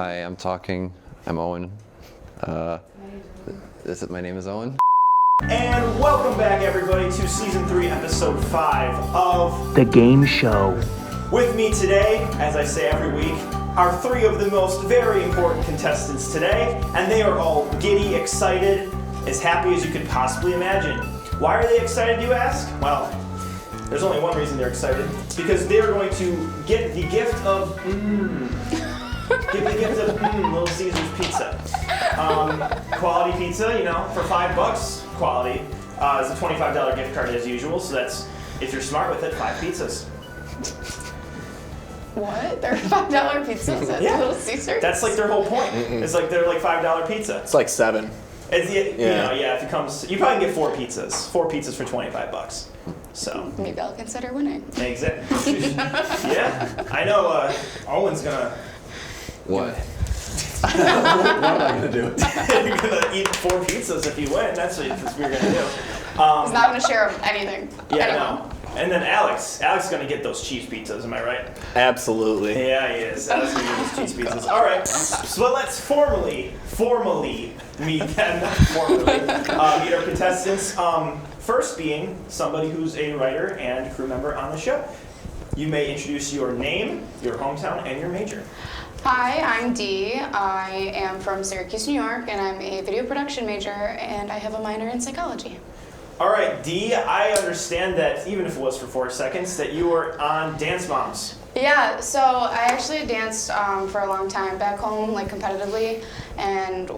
Hi, I'm talking. I'm Owen. My name is Owen. And welcome back, everybody, to Season 3, Episode 5 of The Game Show. With me today, as I say every week, are three of the most very important contestants today, and they are all giddy, excited, as happy as you could possibly imagine. Why are they excited, you ask? Well, there's only one reason they're excited. It's because they're going to get the gift of Little Caesars pizza. Quality pizza, you know, for $5, quality. It's a $25 gift card as usual, so that's, if you're smart with it, 5 pizzas. What? They're $5 pizzas at Little Caesars? That's like their whole point. It's like they're like $5 pizza. It's like 7. If it comes, you probably can get 4 pizzas. 4 pizzas for $25. So maybe I'll consider winning. Exactly. Yeah, I know. Owen's gonna. What? What am I gonna do? You're gonna eat 4 pizzas if you win. That's what you're gonna do. He's not gonna share anything. Yeah, no. And then Alex is gonna get those cheese pizzas. Am I right? Absolutely. Yeah, he is. Alex is gonna get those cheese pizzas. All right. So let's formally meet them. Meet our contestants. First being somebody who's a writer and crew member on the show. You may introduce your name, your hometown, and your major. Hi, I'm Dee. I am from Syracuse, New York, and I'm a video production major, and I have a minor in psychology. All right, Dee, I understand that, even if it was for 4 seconds, that you were on Dance Moms. Yeah, so I actually danced for a long time back home, like competitively, and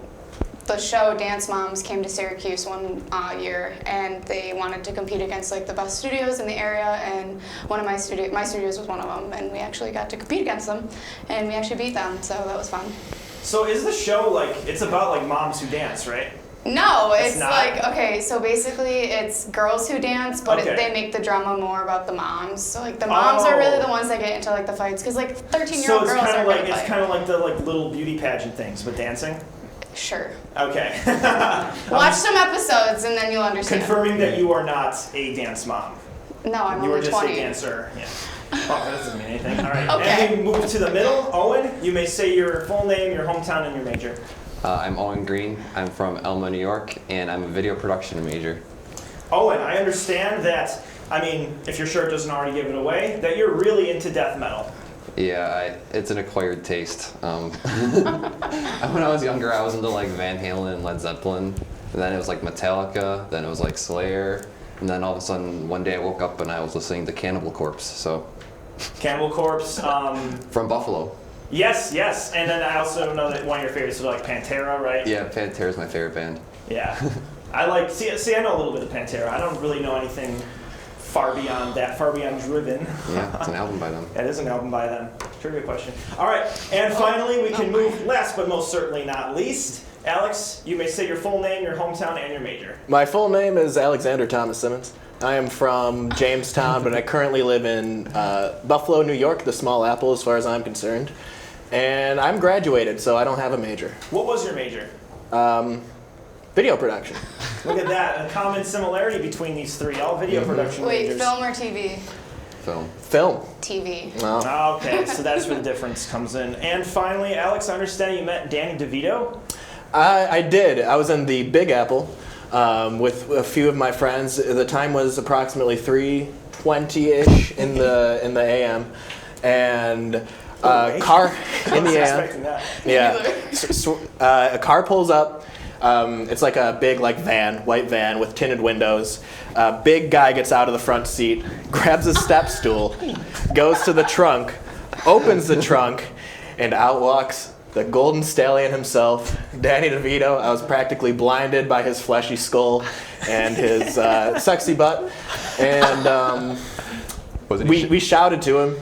the show Dance Moms came to Syracuse one year, and they wanted to compete against like the best studios in the area, and one of my studios was one of them, and we actually got to compete against them, and we actually beat them, so that was fun. So is the show like, it's about like moms who dance, right? No, it's not? like, okay, so basically it's girls who dance, but Okay. they make the drama more about the moms. So like the moms are really the ones that get into like the fights, because like 13-year-old girls are like, gonna it's fight. kind of like the like little beauty pageant things, but dancing? Sure. Okay. Watch some episodes and then you'll understand. Confirming that you are not a dance mom. No, I'm You were only just 20. a dancer. Yeah. Oh, that doesn't mean anything. All right. Okay. And we move to the middle. Owen, you may say your full name, your hometown, and your major. I'm Owen Green. I'm from Elma, New York, and I'm a video production major. Owen, I understand that, I mean, if your shirt doesn't already give it away, that you're really into death metal. Yeah, it's an acquired taste. When I was younger, I was into like Van Halen and Led Zeppelin, and then it was like Metallica, then it was like Slayer, and then all of a sudden one day I woke up and I was listening to Cannibal Corpse. So. Cannibal Corpse. From Buffalo. Yes. And then I also know that one of your favorites is like Pantera, right? Yeah, Pantera's my favorite band. Yeah. I like, see, I know a little bit of Pantera. I don't really know anything far beyond that, far beyond Driven. Yeah, it's an album by them. That is an album by them. Trivia question. All right, and finally we can move, last but most certainly not least, Alex, you may say your full name, your hometown, and your major. My full name is Alexander Thomas Simmons. I am from Jamestown, but I currently live in Buffalo, New York, the small apple as far as I'm concerned. And I'm graduated, so I don't have a major. What was your major? Video production. Look at that, a common similarity between these three, all video production Wait, majors. film or TV? Film. Film. TV. Well, Okay, so that's where the difference comes in. And finally, Alex, I understand you met Danny DeVito. I did. I was in the Big Apple with a few of my friends. The time was approximately 3:20-ish in the AM, and car in the AM. Expecting that. Yeah. A car pulls up. It's like a big white van with tinted windows. Big guy gets out of the front seat, grabs a step stool, goes to the trunk, opens the trunk, and out walks the golden stallion himself, Danny DeVito. I was practically blinded by his fleshy skull and his sexy butt. And we shouted to him.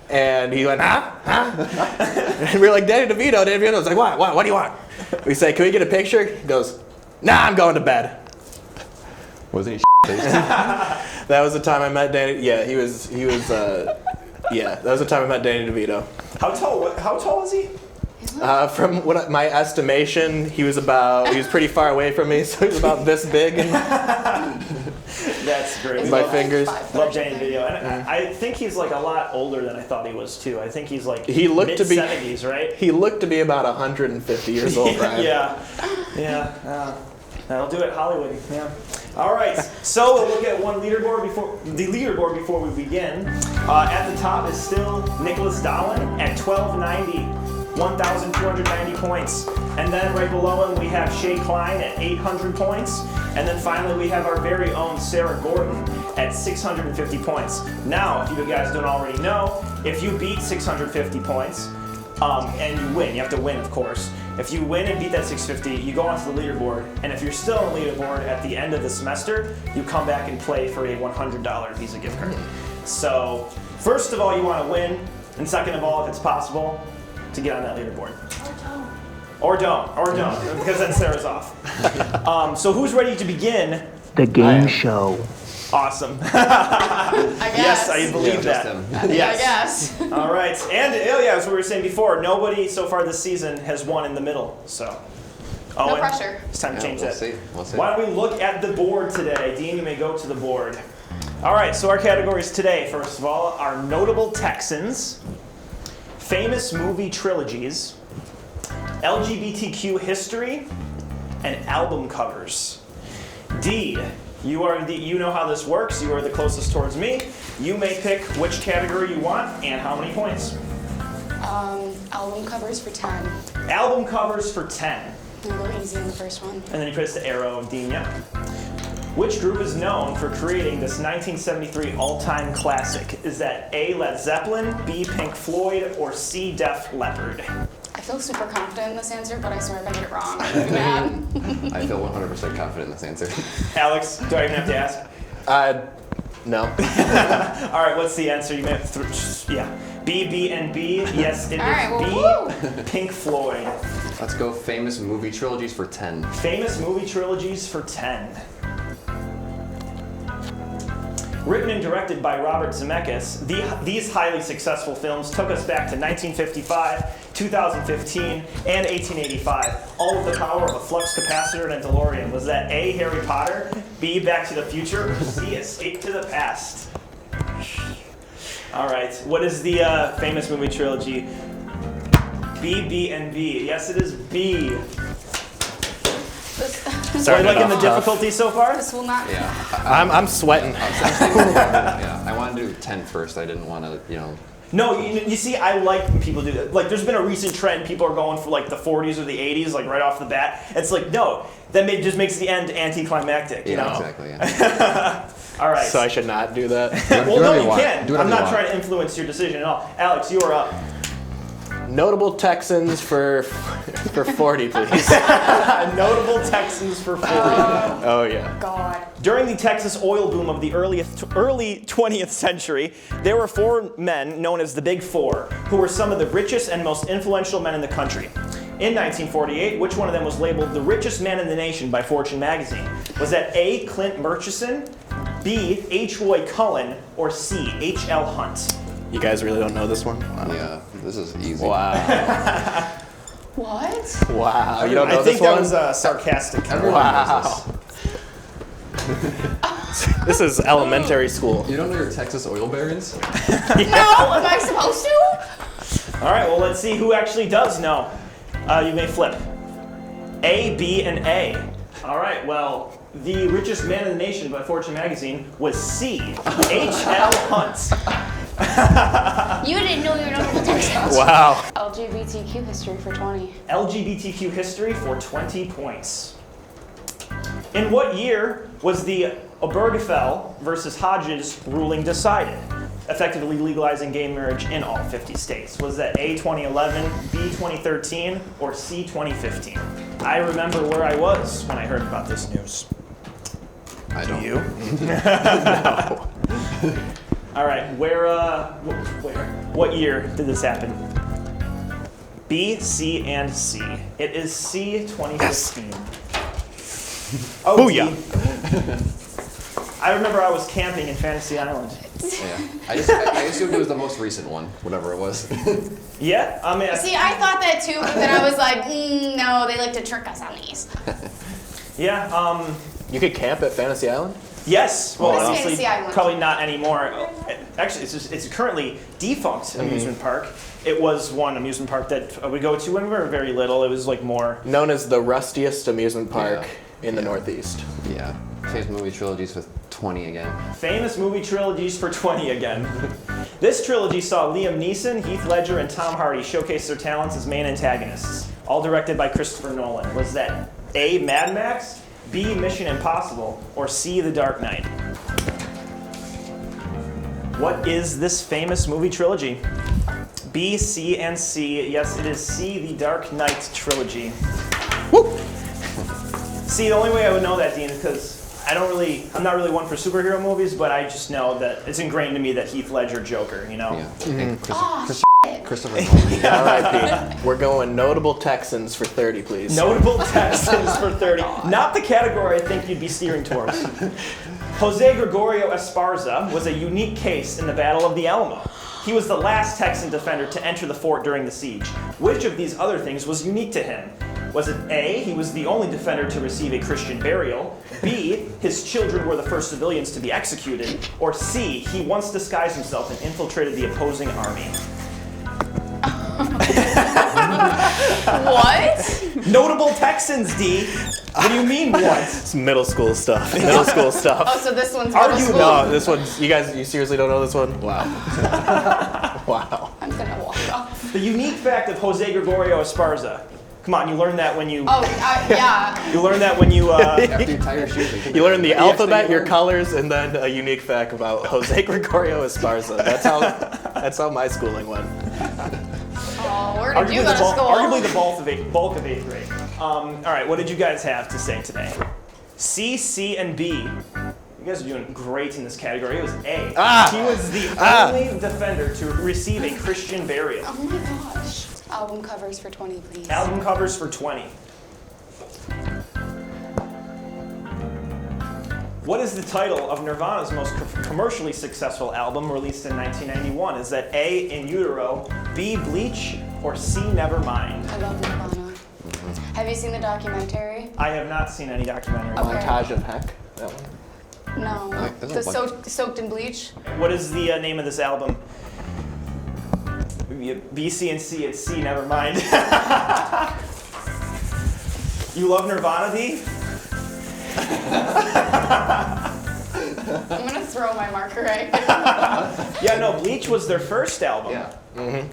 And he went, huh? And we were like, Danny DeVito. Danny DeVito was like, what do you want? We say, can we get a picture? He goes, nah, I'm going to bed. Wasn't he That was the time I met Danny. Yeah, he was, that was the time I met Danny DeVito. How tall was he? He From my estimation, he was pretty far away from me, so he was about this big in That's great. my fingers. Love Danny's video. And I think he's like a lot older than I thought he was too. I think he's like He looked to be- mid-70s, right? He looked to be about 150 years old, Brian. Yeah. That'll do it, Hollywood. Yeah. All right. So we'll look at the leaderboard before we begin. At the top is still Nicholas Dolan at 1290, 1,290 points. And then right below him we have Shay Klein at 800 points. And then finally we have our very own Sarah Gordon at 650 points. Now, if you guys don't already know, if you beat 650 points, and you win, you have to win, of course. If you win and beat that 650, you go onto the leaderboard, and if you're still on the leaderboard at the end of the semester, you come back and play for a $100 Visa gift card. So, first of all, you want to win, and second of all, if it's possible, to get on that leaderboard. Or don't, because then Sarah's off. So who's ready to begin? The game show. Awesome. I guess. Yes, I believe just that. him. Yes. I guess. All right, and as we were saying before, nobody so far this season has won in the middle. So, Owen, pressure. It's time to change we'll that. see. We'll see. Why don't we look at the board today? Dean, you may go to the board. All right, so our categories today, first of all, are notable Texans, famous movie trilogies, LGBTQ history, and album covers. D, you know how this works. You are the closest towards me. You may pick which category you want and how many points. Album covers for 10. Album covers for 10. I'll go easy in the first one. And then you press the arrow of Dean, yep. Which group is known for creating this 1973 all-time classic? Is that A, Led Zeppelin, B, Pink Floyd, or C, Def Leppard? I feel super confident in this answer, but I swear if I get it wrong, I'm gonna be mad. I feel 100% confident in this answer. Alex, do I even have to ask? No. All right, what's the answer? You may have B, B, and B. Yes, it All right, is well, B, Pink Floyd. Let's go famous movie trilogies for 10. Famous movie trilogies for 10. Written and directed by Robert Zemeckis, these highly successful films took us back to 1955, 2015, and 1885, all with the power of a flux capacitor and a DeLorean. Was that A, Harry Potter, B, Back to the Future, or C, Escape to the Past? All right, what is the famous movie trilogy? B, B, and B. Yes, it is B. Are Started you liking the off tough. difficulty so far? This will not. Yeah. I'm sweating. Yeah. I wanted to do 10 first. I didn't want to, No, you see, I like when people do that. Like, there's been a recent trend. People are going for like the 40s or the 80s, like right off the bat. It's like, no, that just makes the end anticlimactic. You know? Exactly. Yeah. All right. So I should not do that. Well, no, you can. Do whatever I'm you not want. trying to influence your decision at all. Alex, you are up. Notable Texans for 40, please. Notable Texans for 40. Oh yeah. God. During the Texas oil boom of the early 20th century, there were 4 men known as the Big Four, who were some of the richest and most influential men in the country. In 1948, which one of them was labeled the richest man in the nation by Fortune magazine? Was that A, Clint Murchison, B, H. Roy Cullen, or C, H.L. Hunt? You guys really don't know this one? Wow. Yeah, this is easy. Wow. What? Wow. You don't know I think this that one? was sarcastic. Everyone knows Wow. This is elementary school. this. You don't know your Texas oil barons? No, am I supposed to? All right, well, let's see who actually does know. You may flip. A, B, and A. All right, well, the richest man in the nation by Fortune magazine was C, H.L. Hunt. You didn't know your notable Texans. Wow. LGBTQ history for 20. LGBTQ history for 20 points. In what year was the Obergefell versus Hodges ruling decided, effectively legalizing gay marriage in all 50 states? Was that A, 2011, B, 2013, or C, 2015? I remember where I was when I heard about this news. I don't. You? No. All right, where? What year did this happen? B, C, and C. It is C, 2015. Oh, Booyah. I remember I was camping in Fantasy Island. Yeah. I assumed it was the most recent one, whatever it was. Yeah, I mean, See, I thought that too, but then I was like, no, they like to trick us on these. yeah. You could camp at Fantasy Island? Yes. Well, What is honestly, Fantasy Island? probably not anymore. Actually, it's currently defunct amusement park. It was one amusement park that we go to when we were very little. It was like more. Known as the rustiest amusement park in the Northeast. Yeah. Famous movie trilogies with 20 again. Famous movie trilogies for 20 again. This trilogy saw Liam Neeson, Heath Ledger, and Tom Hardy showcase their talents as main antagonists. All directed by Christopher Nolan. Was that A, Mad Max, B, Mission Impossible, or C, The Dark Knight? What is this famous movie trilogy? B, C, and C. Yes, it is C, The Dark Knight trilogy. Woo! See, the only way I would know that, Dean, is because I'm not really one for superhero movies, but I just know that it's ingrained to me that Heath Ledger Joker, you know? Yeah. And Christopher Nolan. All right, Pete. We're going notable Texans for 30, please. Notable Texans for 30. Not the category I think you'd be steering towards. Jose Gregorio Esparza was a unique case in the Battle of the Alamo. He was the last Texan defender to enter the fort during the siege. Which of these other things was unique to him? Was it A, he was the only defender to receive a Christian burial, B, his children were the first civilians to be executed, or C, he once disguised himself and infiltrated the opposing army? What? Notable Texans, D. What do you mean, what? It's middle school stuff. Middle school stuff. Oh, so this one's Are middle you school? No, this one's, you seriously don't know this one? Wow. Wow. I'm gonna walk off. The unique fact of Jose Gregorio Esparza. Come on, you learned that when you... Oh, yeah. You learned that when you... After you tie your shoes. You learn the alphabet, your learn. colors, and then a unique fact about Jose Gregorio Esparza. That's how my schooling went. Oh, where did you go to school? Arguably the bulk of eighth grade. All right, what did you guys have to say today? C, C, and B. You guys are doing great in this category. It was A. He was the only defender to receive a Christian burial. Oh my gosh. Album covers for 20, please. Album covers for 20. What is the title of Nirvana's most commercially successful album released in 1991? Is that A, In Utero, B, Bleach, or C, Nevermind? I love Nirvana. Have you seen the documentary? I have not seen any documentary. Okay. Montage of Heck. That one. No. there's The a bunch. Soaked in Bleach? What is the name of this album? B, C, and C. It's C, Nevermind. You love Nirvana, D? I'm gonna throw my marker right. Yeah, no, Bleach was their first album. Yeah.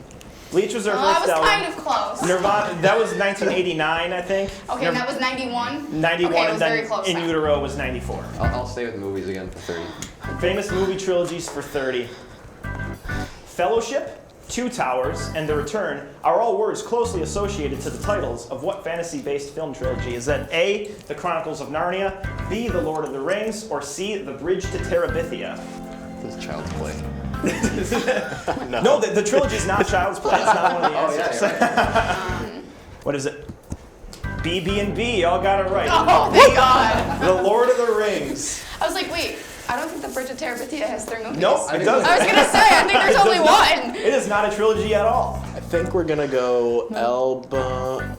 Bleach was their Oh, I first was album. kind of close. Nirvana, that was 1989, I think. Okay, and that was 91? 91, Okay, it was and then very close In then. Utero was 94. I'll stay with movies again for 30. Famous movie trilogies for 30. Fellowship, Two Towers, and The Return are all words closely associated to the titles of what fantasy-based film trilogy? Is that A, The Chronicles of Narnia, B, The Lord of the Rings, or C, The Bridge to Terabithia? This is Child's Play. No, the trilogy is not Child's Play. It's not one of the Oh, answers. yeah, you're right. What is it? B, B, and B. Y'all got it right. Oh, thank God. The Lord of the Rings. I was like, wait, I don't think the Bridge of Terabithia has 3 movies. Nope, it doesn't. I was gonna say, I think there's only one. It is not a trilogy at all. I think we're gonna go album.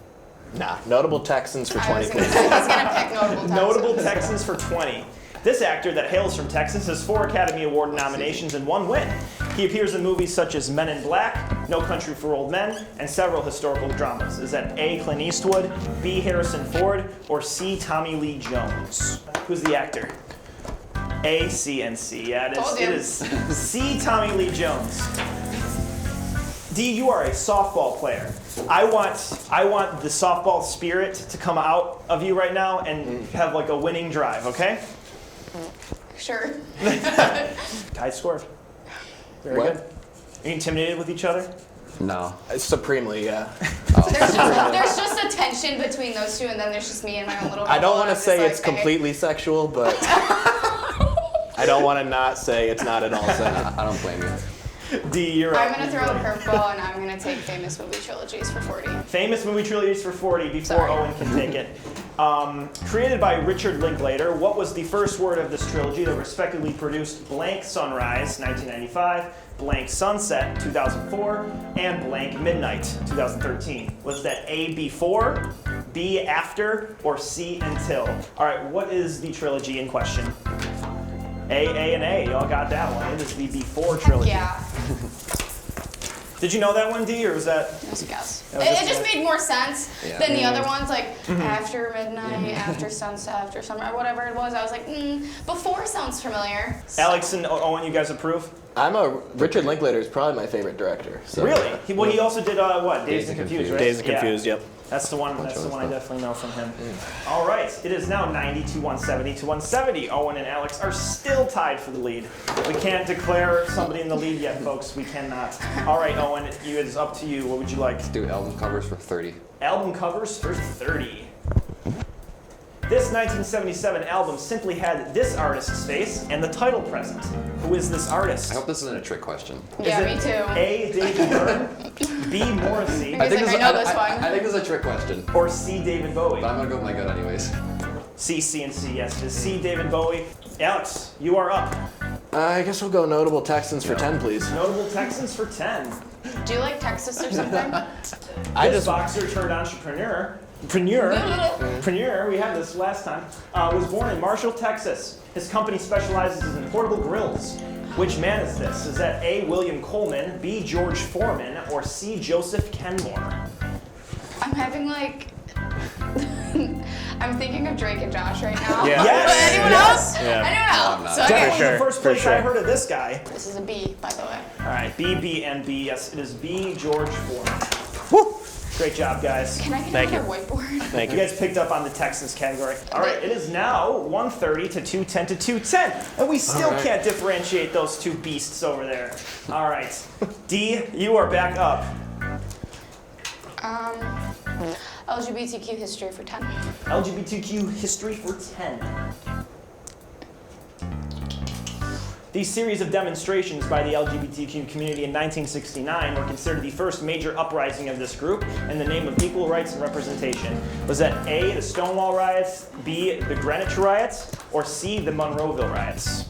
Nah, notable Texans for I 20, was gonna please. say, he's gonna pick Notable Texans. Notable Texans for 20. This actor that hails from Texas has 4 Academy Award nominations and 1 win. He appears in movies such as Men in Black, No Country for Old Men, and several historical dramas. Is that A, Clint Eastwood, B, Harrison Ford, or C, Tommy Lee Jones? Who's the actor? A, C, and C. Yeah, Told it you. is C, Tommy Lee Jones. D, you are a softball player. I want the softball spirit to come out of you right now and have like a winning drive, okay? Sure. Tied score. Very What? good. Are you intimidated with each other? No. Supremely, yeah. There's just a tension between those two, and then there's just me and my own little I don't bubble, want and to I'm say just it's like, hey. completely sexual, but I don't want to not say it's not at all sexual. I don't blame you. D, you're up. I'm gonna throw a curveball, and I'm gonna take famous movie trilogies for 40. Famous movie trilogies for 40 before Sorry. Owen can take it. Created by Richard Linklater, what was the first word of this trilogy that respectively produced Blank Sunrise, 1995, Blank Sunset, 2004, and Blank Midnight, 2013? Was that A, before, B, after, or C, until? All right, what is the trilogy in question? A, and A. Y'all got that one. It is the Before trilogy. Yeah, Did you know that one, D, or was that? that was a guess. That was just It a just guess. made more sense Yeah. than the other ones, like Mm-hmm. after midnight, after sunset, after summer, whatever it was. I was like, before sounds familiar. Alex and Owen, you guys approve? Richard Linklater is probably my favorite director. So, Really? He also did what? Dazed and Confused, right? Dazed and Yeah. Confused, yep. That's the one. That's the of one I stuff. definitely know from him. All right, it is now 90 to 170 to 170. Owen and Alex are still tied for the lead. We can't declare somebody in the lead yet, folks. We cannot. All right, Owen, it is up to you. What would you like? Let's do album covers for 30. Album covers for 30. This 1977 album simply had this artist's face and the title present. Who is this artist? I hope this isn't a trick question. Yeah, Is me it too. A, David Byrne, B, Morrissey, He's like, I know this one. I think this is a trick question, or C, David Bowie? but I'm gonna go with my gut anyways. C, and C, yes. It is C, David Bowie. Alex, you are up. I guess we'll go Notable Texans for 10, please. Notable Texans for 10. Do you like Texas or something? This boxer turned entrepreneur, we had this last time, was born in Marshall, Texas. His company specializes in portable grills. Which man is this? Is that A, William Coleman, B, George Foreman, or C, Joseph Kenmore? I'm having like, I'm thinking of Drake and Josh right now. Yeah. Yes! But anyone Yes! else? Yeah. I No, I'm don't know. not. So okay. Definitely sure, the first for place sure. I heard of this guy. This is a B, by the way. All right, B, and B. Yes, it is B, George Foreman. Great job, guys. Can I get Thank another whiteboard? Thank You you. guys picked up on the Texans category. All right, it is now 130 to 210 to 210. And we still right. can't differentiate those two beasts over there. All right. D, you are back up. LGBTQ history for 10. LGBTQ history for 10. These series of demonstrations by the LGBTQ community in 1969 were considered the first major uprising of this group in the name of equal rights and representation. Was that A, the Stonewall riots, B, the Greenwich riots, or C, the Monroeville riots?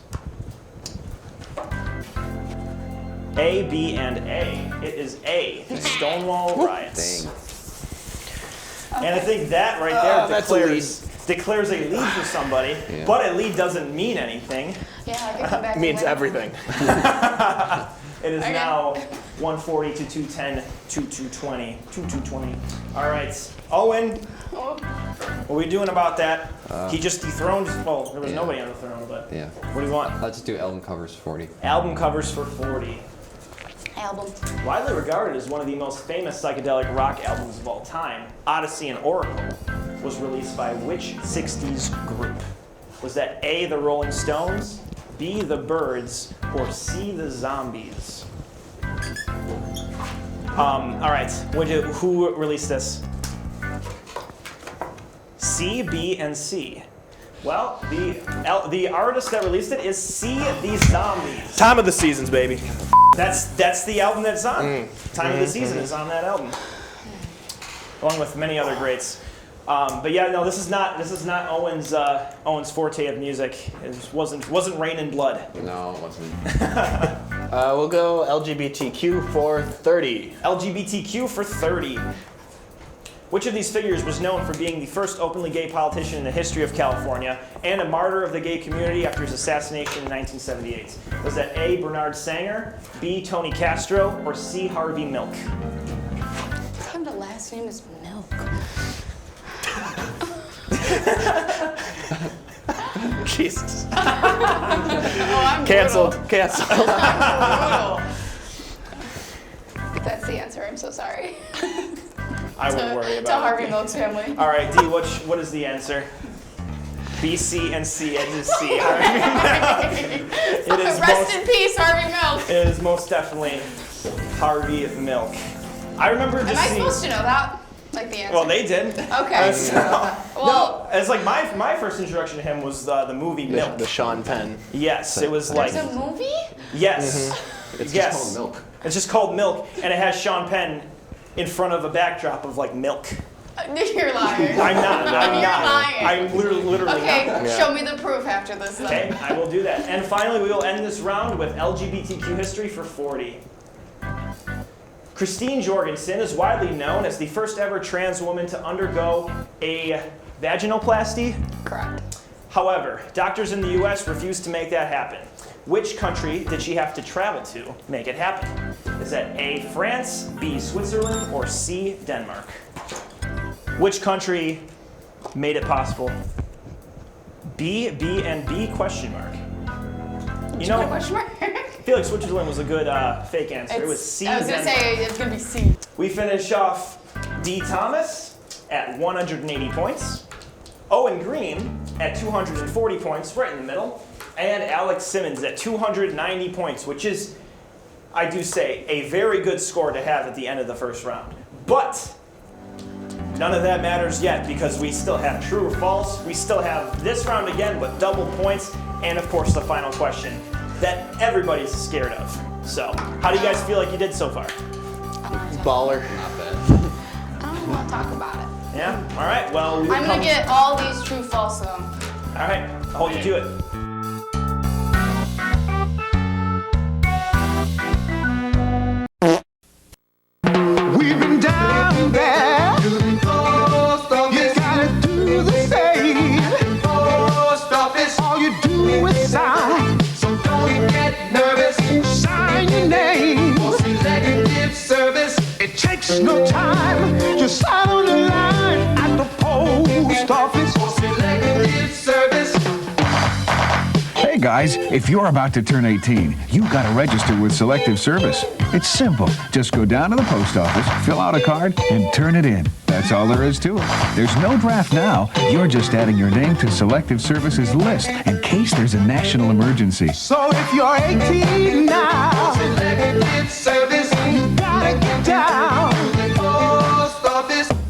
A, B, and A. It is A, the Stonewall riots. Dang. And I think that right there that's a declares a lead for somebody, Yeah. but a lead doesn't mean anything. Yeah, I can come back. Means and win. everything. It is Okay. now 140 to 210 to 220. 220. All right. Owen, Oh, what are we doing about that? He just dethroned, well, there was Yeah. nobody on the throne, but Yeah. what do you want? Let's do album covers 40. Album covers for 40. album. Widely regarded as one of the most famous psychedelic rock albums of all time, Odyssey and Oracle was released by which 60s group? Was that A, the Rolling Stones, B, the Byrds, or C, the Zombies? All right, who released this? C, B, and C. Well, the artist that released it is C, the Zombies. Time of the seasons, baby. That's the album that's on. Time of the Season is on that album, along with many other greats. But yeah, no, this is not Owen's forte of music. It wasn't Rain and Blood. No, it wasn't. We'll go LGBTQ for 30. LGBTQ for 30. Which of these figures was known for being the first openly gay politician in the history of California and a martyr of the gay community after his assassination in 1978? Was that A, Bernard Sanger, B, Tony Castro, or C, Harvey Milk? Him, the last name is Milk. Jesus. Oh, I'm Canceled. brutal. Canceled. I'm brutal. That's the answer. I'm so sorry. I wouldn't worry To about Harvey it. Milk's family. All right, D, what is the answer? B, C, and C. It is C. Harvey Milk. It is Rest in peace, Harvey Milk. It is most definitely Harvey Milk. I remember just Am I seeing. supposed to know that? Like the answer? Well, they did. Okay. No, it's like my first introduction to him was the movie Milk. The Sean Penn. Yes, it was like There's a movie? yes, It's yes. just called Milk. It's just called Milk, and it has Sean Penn in front of a backdrop of like milk. You're lying. I'm not. I'm You're not. lying. I'm literally Okay, not. show me the proof after this then. Okay, I will do that. And finally, we will end this round with LGBTQ history for 40. Christine Jorgensen is widely known as the first ever trans woman to undergo a vaginoplasty. Correct. However, doctors in the US refused to make that happen. Which country did she have to travel to make it happen? Is that A, France, B, Switzerland, or C, Denmark? Which country made it possible? B, and B, question mark. You know, Question mark? I feel like Switzerland was a good fake answer. It was C, I was gonna Denmark. say it's gonna be C. We finish off D. Thomas at 180 points, Owen Green at 240 points, right in the middle, and Alex Simmons at 290 points, which is, I do say, a very good score to have at the end of the first round. But none of that matters yet because we still have true or false. We still have this round again, but double points, and of course the final question that everybody's scared of. So, how do you guys feel like you did so far? Baller. Not bad. I don't want to talk about it. Yeah? All right, well, we will I'm gonna come- get all these true false though. All right, I'll hold you to it. We've been down there. You gotta do the same. All you do is sign. So don't get nervous. Sign your name. It takes no time. Just sign on the line at the post office. Hey guys, if you're about to turn 18, you've got to register with Selective Service. It's simple. Just go down to the post office, fill out a card, and turn it in. That's all there is to it. There's no draft now. You're just adding your name to Selective Service's list in case there's a national emergency. So if you're 18 now, you gotta get down.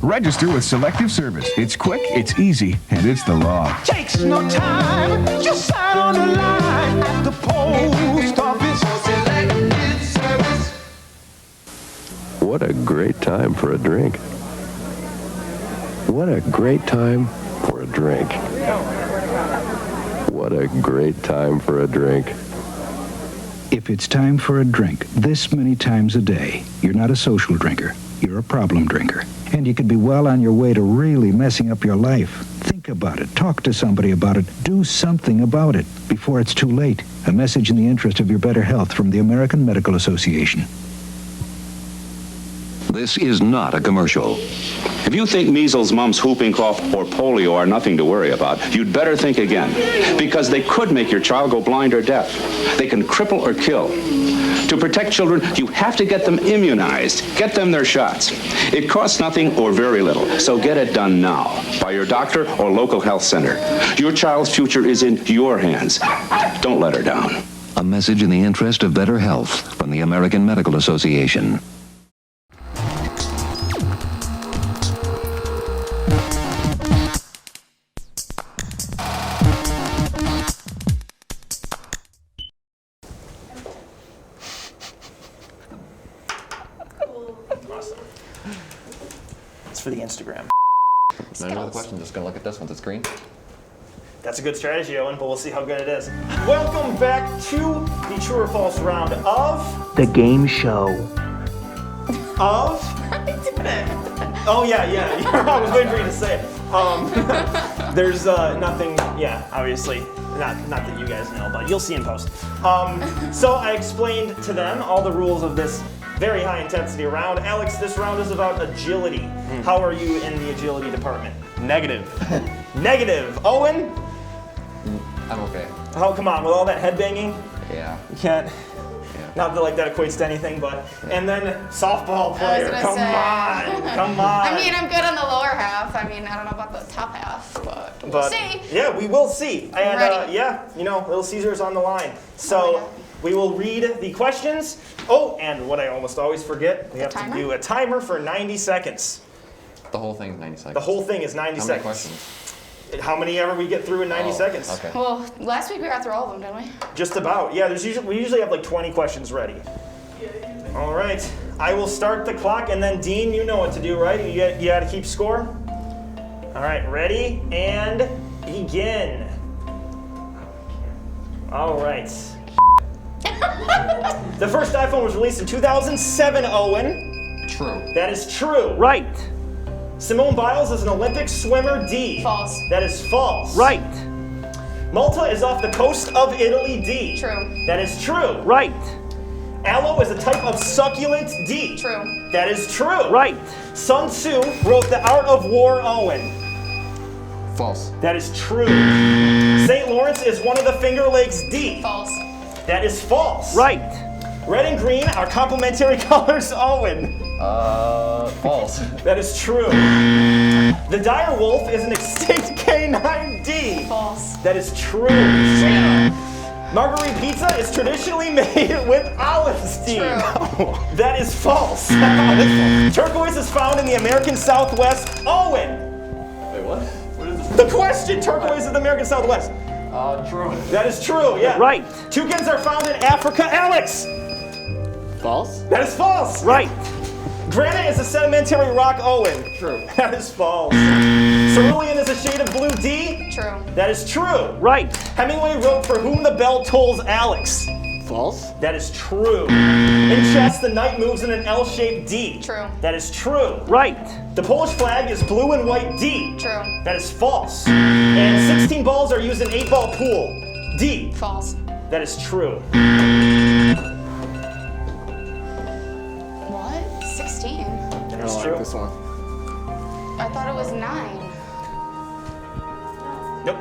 Register with Selective Service. It's quick, it's easy, and it's the law. Takes no time. Just sign on the line at the post office. What a great time for a drink. What a great time for a drink. What a great time for a drink. If it's time for a drink this many times a day, you're not a social drinker. You're a problem drinker. And you could be well on your way to really messing up your life. Think about it. Talk to somebody about it. Do something about it before it's too late. A message in the interest of your better health from the American Medical Association. This is not a commercial. If you think measles, mumps, whooping cough, or polio are nothing to worry about, you'd better think again, because they could make your child go blind or deaf. They can cripple or kill. To protect children, you have to get them immunized. Get them their shots. It costs nothing or very little, so get it done now by your doctor or local health center. Your child's future is in your hands. Don't let her down. A message in the interest of better health from the American Medical Association. Awesome. It's for the Instagram. No, another question. Just gonna look at this one. It's green. That's a good strategy, Owen, but we'll see how good it is. Welcome back to the true or false round of The game show. of. I did it. Oh yeah. I was waiting for you to say it. There's nothing. Yeah, obviously, not that you guys know, but you'll see in post. So I explained to them all the rules of this very high intensity round. Alex, this round is about agility. How are you in the agility department? Negative. Negative. Owen, I'm okay. oh come on, with all that head banging, Yeah. you can't. Yeah. Not that like that equates to anything, but and then softball I was player. gonna Come say. on, come on. I mean, I'm good on the lower half. I mean, I don't know about the top half, but we'll But see. yeah, we will see. And Ready. yeah, Little Caesar's on the line. Oh So my God. we will read the questions. Oh, and what I almost always forget, we have timer? to do a timer for 90 seconds. The whole thing's 90 seconds. The whole thing is 90 How many seconds. questions? How many ever we get through in 90 Oh, seconds? Okay. Well, last week we got through all of them, didn't we? Just about. Yeah, we usually have like 20 questions ready. All right, I will start the clock, and then Dean, you know what to do, right? You got to keep score. All right, ready and begin. All right. The first iPhone was released in 2007, Owen. True. That is true. Right. Simone Biles is an Olympic swimmer, D. False. That is false. Right. Malta is off the coast of Italy, D. True. That is true. Right. Aloe is a type of succulent, D. True. That is true. Right. Sun Tzu wrote The Art of War, Owen. False. That is true. St. Lawrence is one of the Finger Lakes, D. False. That is false. Right. Red and green are complementary colors, Owen. False. That is true. The dire wolf is an extinct canine, D. False. That is true. Marguerite pizza is traditionally made with olives, D. True. That is false. Turquoise is found in the American Southwest, Owen. Wait, what? What is this? The question, turquoise in the American Southwest. True. That is true, yeah. Right. Toucans are found in Africa, Alex. False? That is false. Right. Granite is a sedimentary rock, Owen. True. That is false. Cerulean is a shade of blue, D. True. That is true. Right. Hemingway wrote For Whom the Bell Tolls, Alex. False? That is true. In chess, the knight moves in an L-shaped D. True. That is true. Right. The Polish flag is blue and white, D. True. That is false. And 16 balls are used in 8-ball pool, D. False. That is true. What? 16? That I is don't true. like this one. I thought it was 9. Nope.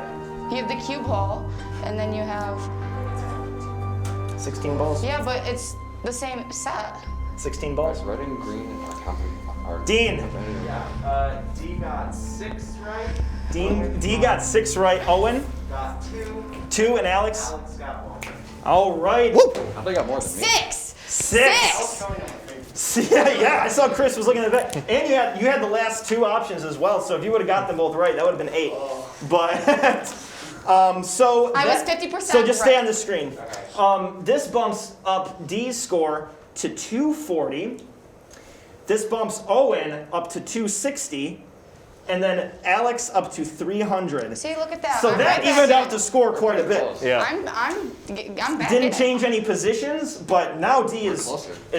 You have the cue ball, and then you have 16 balls. yeah, but it's the same set. 16 balls. Red and green are Dean. D got 6 right. D got 6 right. Owen. Got 2. 2 and Alex. Alex got 1. All right. I think I got more than me. 6. 6. Yeah, I saw Chris was looking at that. And you had the last 2 options as well. So if you would have got them both right, that would have been 8. But so I was 50% So just stay right. on the screen. This bumps up D's score to 240. This bumps Owen up to 260, and then Alex up to 300. See, look at that. So I'm that right evened back out the score quite a bit. Yeah. I'm back in Didn't it. change any positions, but now D is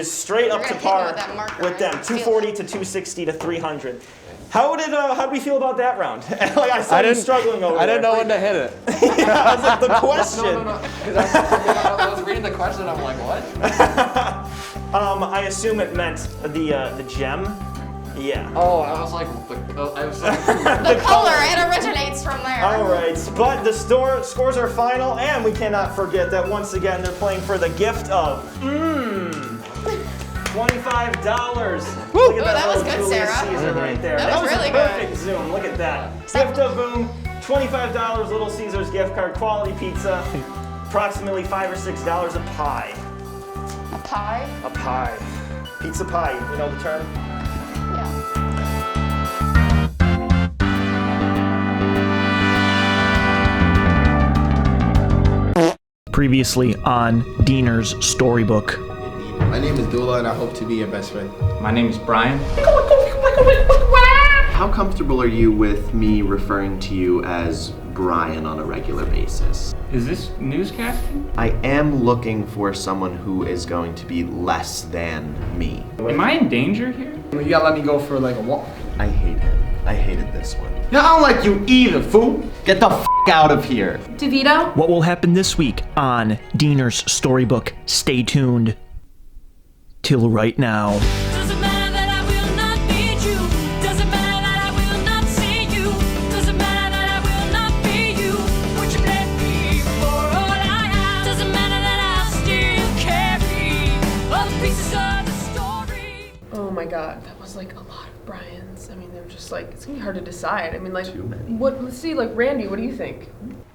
straight up You're to gonna hit me par with that marker. with them. I feel 240 it. to 260 to 300. How did we feel about that round? Like I saw you struggling over I didn't know there. when to hit it. Yeah, I was like, the question. No. 'Cause I was reading the question. I'm like, what? I assume it meant the gem. Yeah. Oh, I was like, I was like, The color, it originates from there. All right, but the scores are final, and we cannot forget that once again they're playing for the gift of $25. Look at that was little good, Julius Sarah. Caesar right there. That was really a good. perfect zoom. Look at that. Except- Gift of boom, $25 Little Caesars gift card, quality pizza, approximately $5 or $6 a pie. A pie? A pie. Pizza pie. You know the term? Yeah. Previously on Diener's Storybook. My name is Dula, and I hope to be your best friend. My name is Brian. How comfortable are you with me referring to you as Brian on a regular basis? Is this newscasting? I am looking for someone who is going to be less than me. Am I in danger here? You gotta let me go for like a walk. I hate him. I hated this one. Yeah, I don't like you either, fool. Get the f out of here. DeVito? What will happen this week on Diener's Storybook? Stay tuned. Till right now. Doesn't matter that I will not need you. Doesn't matter that I will not see you. Doesn't matter that I will not be you. Would you let me for all I have? Doesn't matter that I still carry all the pieces of the story. Oh my god, that was like a lot of Brian's. I mean, they're just like, it's gonna be hard to decide. I mean, like, what, let's see, like, Randy, what do you think?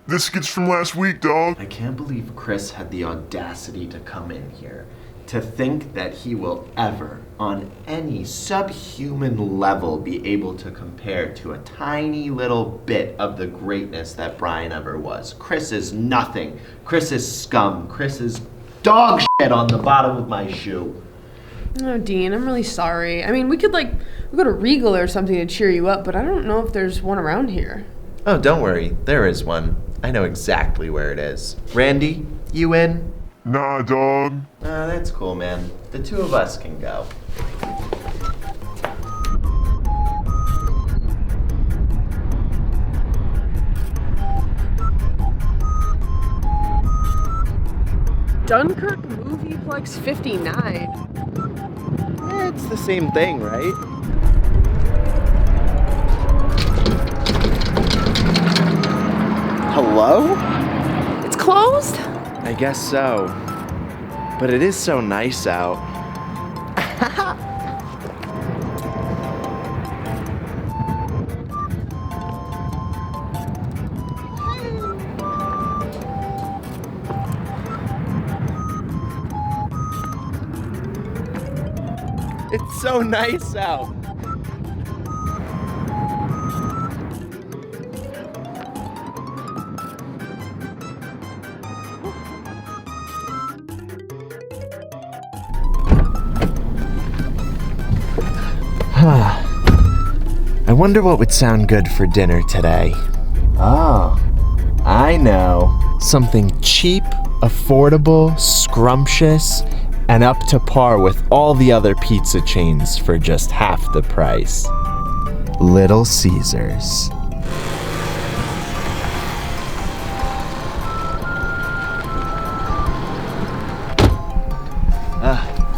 This gets from last week, dog. I can't believe Chris had the audacity to come in here. To think that he will ever, on any subhuman level, be able to compare to a tiny little bit of the greatness that Brian ever was. Chris is nothing. Chris is scum. Chris is dog shit on the bottom of my shoe. Oh, Dean, I'm really sorry. I mean, we could go to Regal or something to cheer you up, but I don't know if there's one around here. Oh, don't worry. There is one. I know exactly where it is. Randy, you in? Nah, dog. That's cool, man. The two of us can go. Dunkirk Movieplex 59. It's the same thing, right? Hello? It's closed? I guess so. But it is so nice out. It's so nice out. I wonder what would sound good for dinner today. Oh, I know. Something cheap, affordable, scrumptious, and up to par with all the other pizza chains for just half the price. Little Caesars.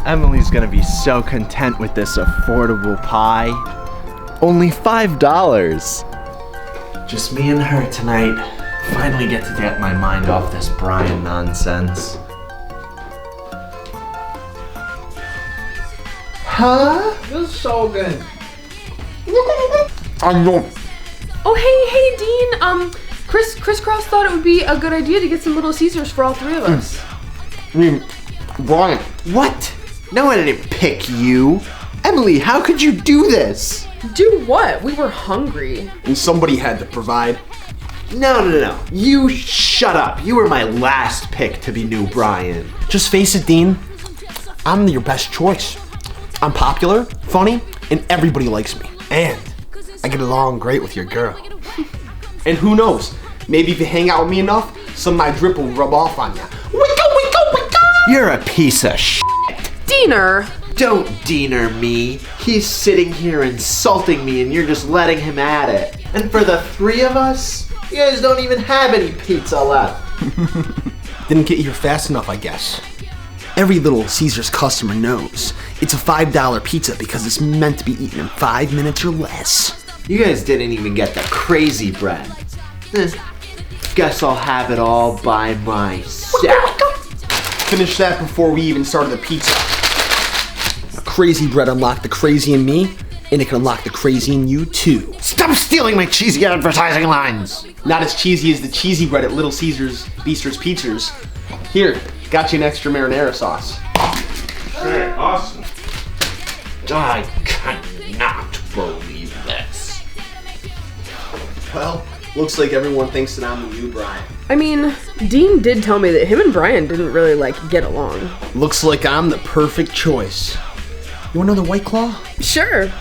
Emily's gonna be so content with this affordable pie. Only $5. Just me and her tonight. Finally get to get my mind off this Brian nonsense. Huh? This is so good. Oh, hey, Dean. Chris Cross thought it would be a good idea to get some Little Caesars for all three of us. Brian. What? No, I didn't pick you. Emily, how could you do this? Do what? We were hungry. And somebody had to provide. No. You shut up. You were my last pick to be new Brian. Just face it, Dean. I'm your best choice. I'm popular, funny, and everybody likes me. And I get along great with your girl. And who knows? Maybe if you hang out with me enough, some of my drip will rub off on ya. Wicka! You're a piece of shit. Diener! Don't Diener me. He's sitting here insulting me and you're just letting him at it. And for the three of us, you guys don't even have any pizza left. Didn't get here fast enough, I guess. Every Little Caesars customer knows it's a $5 pizza because it's meant to be eaten in 5 minutes or less. You guys didn't even get the crazy bread. Guess I'll have it all by myself. Finished that before we even started the pizza. Crazy bread unlocked the crazy in me, and it can unlock the crazy in you too. Stop stealing my cheesy advertising lines! Not as cheesy as the cheesy bread at Little Caesars Bistros Pizzas. Here, got you an extra marinara sauce. Hey, awesome. I cannot believe this. Well, looks like everyone thinks that I'm the new Brian. I mean, Dean did tell me that him and Brian didn't really, get along. Looks like I'm the perfect choice. You want another White Claw? Sure.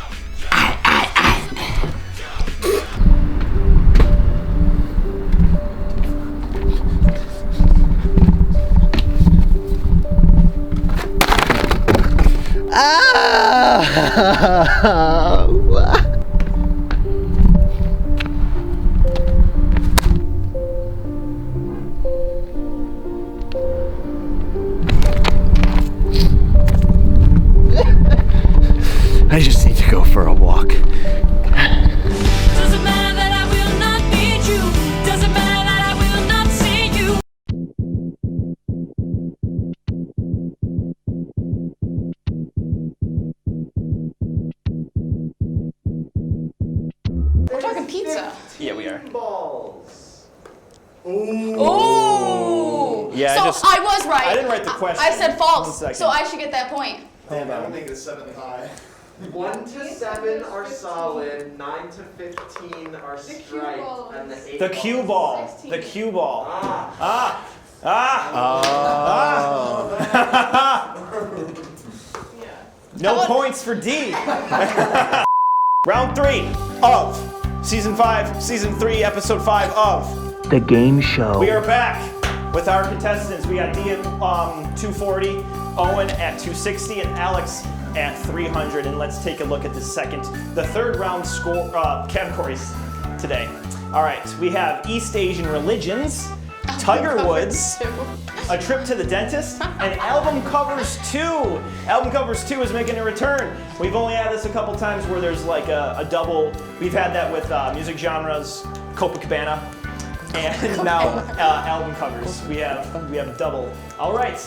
I just need to go for a walk. Doesn't matter that I will not need you. Doesn't matter that I will not see you. We're talking pizza. Yeah, we are. Balls. Oh! Yeah, So I was right. I didn't write the question. I said 1 false, second. so I should get that point. Hold on. think it's 7 high. 1 to 7 are solid, 9 to 15 are striped, and the 8 The cue ball. The cue ball. No points for D. Round 3 of Season 5, Season 3, Episode 5 of The Game Show. We are back with our contestants. We got D at 240, Owen at 260, and Alex at 300. And let's take a look at the third round score categories today. All right, we have East Asian religions, Tiger Woods, a trip to the dentist, and album covers 2. Album covers 2 is making a return. We've only had this a couple times where there's like a double. We've had that with music genres, Copacabana, and now album covers. We have a double. All right.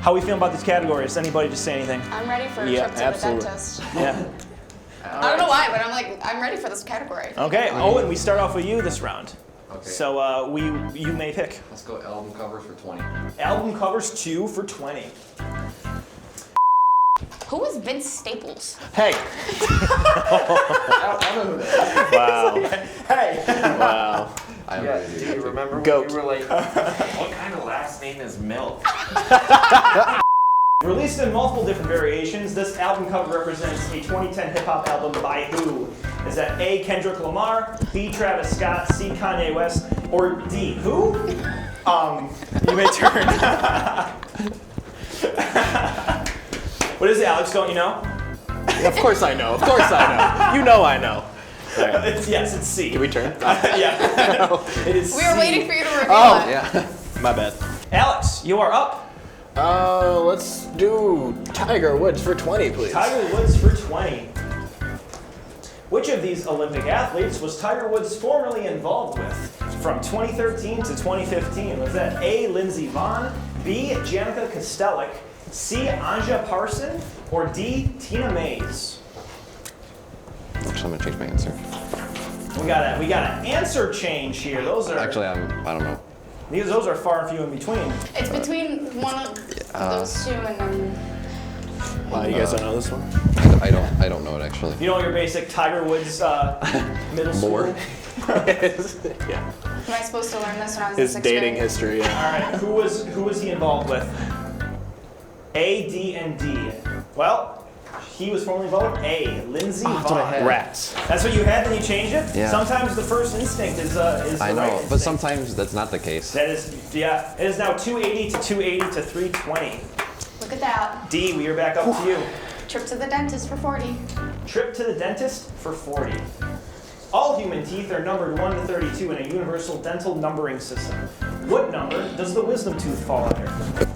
How are we feeling about these categories? Anybody just say anything? I'm ready for a trip to the dentist. Yeah. I don't know why, but I'm ready for this category. Okay, Owen, we start off with you this round. Okay. So you may pick. Let's go album covers for 20. Album covers 2 for 20. Who is Vince Staples? Hey. I don't know who that is. Wow. Hey. Wow. I don't Yeah, really do you remember Goat. when you were like, what kind of last name is Milk? Released in multiple different variations, this album cover represents a 2010 hip-hop album by who? Is that A, Kendrick Lamar, B, Travis Scott, C, Kanye West, or D, who? You may turn. What is it, Alex? Don't you know? Of course I know. Of course I know. You know I know. Yes, it's C. Can we turn? Yeah. It is We were C. waiting for you to reveal Oh, it. yeah. My bad. Alex, you are up. Let's do Tiger Woods for 20, please. Tiger Woods for 20. Which of these Olympic athletes was Tiger Woods formerly involved with from 2013 to 2015? Was that A, Lindsey Vonn, B, Janica Kostelic, C, Anja Parson, or D, Tina Mays? Actually, I'm gonna change my answer. We got an answer change here. Those are Actually, I don't know. those are far and few in between. It's between one of those two and then. Wow, you guys don't know this one? I don't know it actually. You know your basic Tiger Woods middle school? Lore. Yeah. Am I supposed to learn this when I was His in 6th dating grade? history. Yeah. All right, who was he involved with? A, D, and D. Well, he was formerly involved with A, Lindsey Vonn. Rats. That's what you had, then you change it? Yeah. Sometimes the first instinct is the I know, right but instinct. sometimes that's not the case. That is, yeah. It is now 280 to 280 to 320. Look at that. D, we are back up to you. Trip to the dentist for 40. Trip to the dentist for 40. All human teeth are numbered 1 to 32 in a universal dental numbering system. What number does the wisdom tooth fall under?